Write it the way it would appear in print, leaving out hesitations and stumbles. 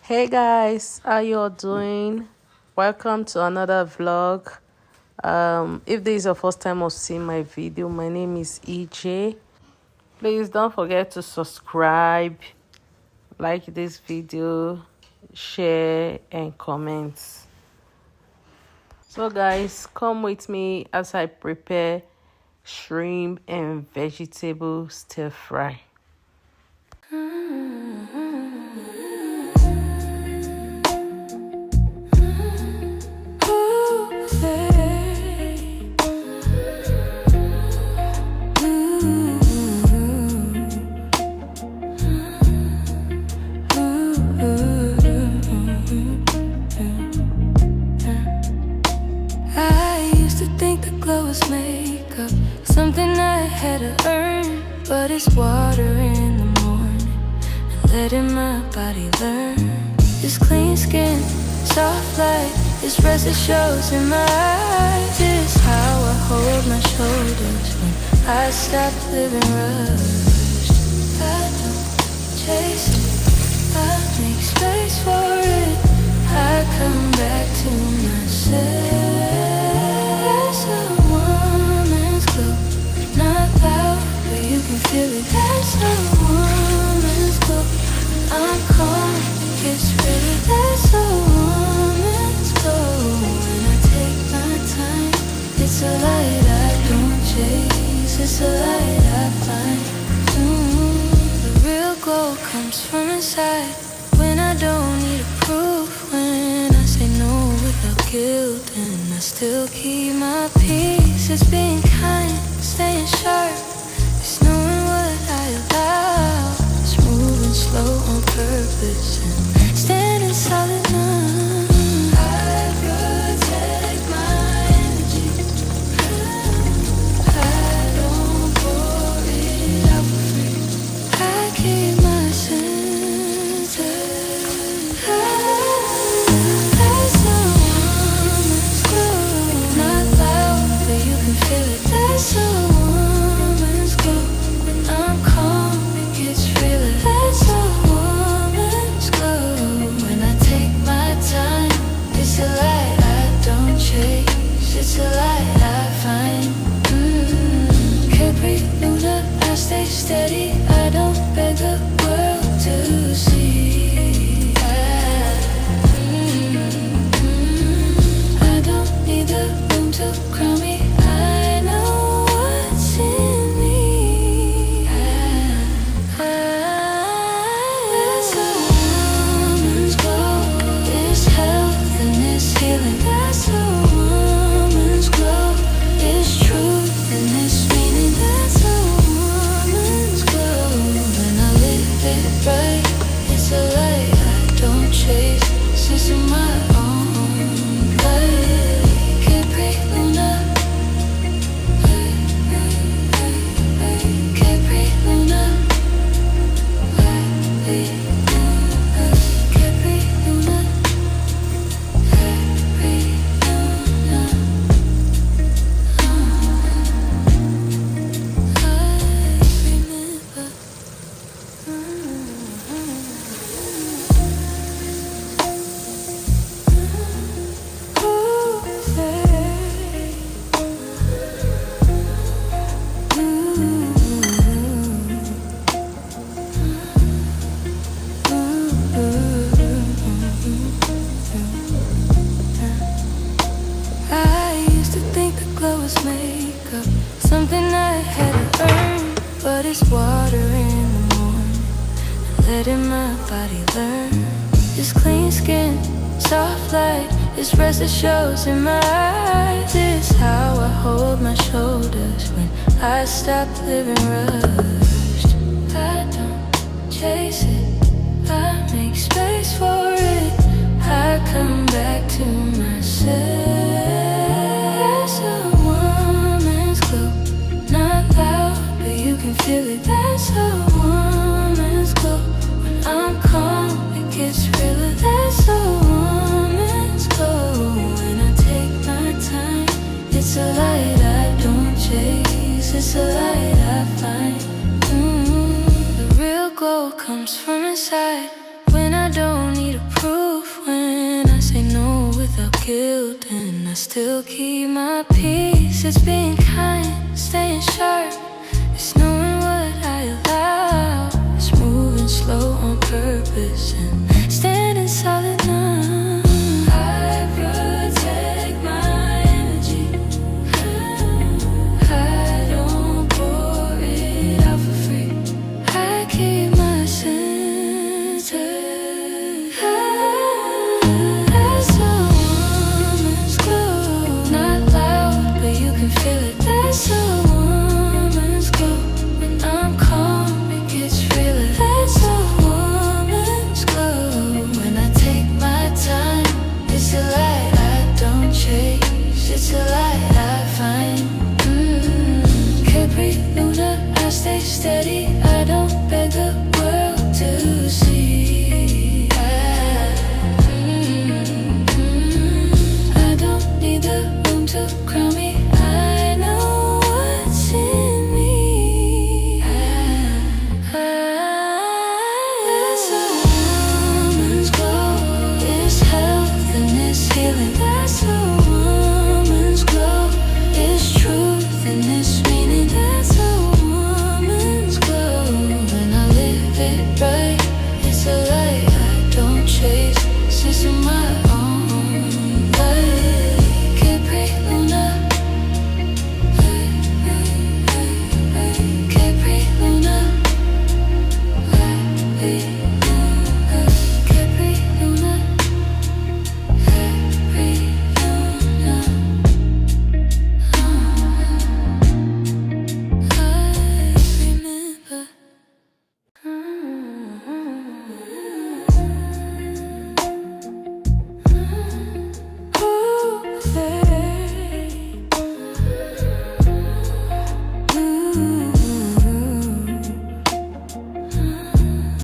Hey guys, how you all doing? Welcome to another vlog. If this is your first time of seeing my video, my name is EJ. Please don't forget to subscribe, like this video, share and comment. So guys, come with me as I prepare shrimp and vegetable stir fry. Makeup, something I had to earn, but it's water in the morning and letting my body learn. This clean skin, soft light, this rest it shows in my eyes. This is how I hold my shoulders when I stop living rushed. I don't chase it, I make space for it. I come back to myself. Feel it, that's a woman's glow. I'm calm, it gets real. That's a woman's glow. When I take my time, it's a light I don't chase. It's a light I find. The real glow comes from inside. When I don't need a proof. When I say no without guilt, and I still keep my peace. It's being kind, staying sharp. It's knowing what I allow. It's moving slow on purpose and standing solid now. I protect my energy. I don't pour it out for free. I keep my center. That's a woman's glow. Not loud, but you can feel it. That's a steady, I don't beg the world to see. I don't need the room to crown me. I know what's in me. That's a woman's glow. This health and this healing. That's a woman's glow. This truth and this meaning. That's a right, it's a light I don't chase. Since in my own light, can't breathe Luna. Can't breathe Luna. Can't breathe Luna. Can't breathe Luna. Makeup, something I had to earn, but it's water in the morning and letting my body learn. This clean skin, soft light, this rest it shows in my eyes. This is how I hold my shoulders when I stop living rushed. I don't chase it, I make space for it. I come back to myself. Feel it, that's a woman's glow. When I'm calm, it gets realer. That's a woman's glow. When I take my time, it's a light I don't chase. It's a light I find. The real glow comes from inside. When I don't need a proof. killed, and I still keep my peace. It's being kind, staying sharp. It's knowing what I allow. It's moving slow on purpose.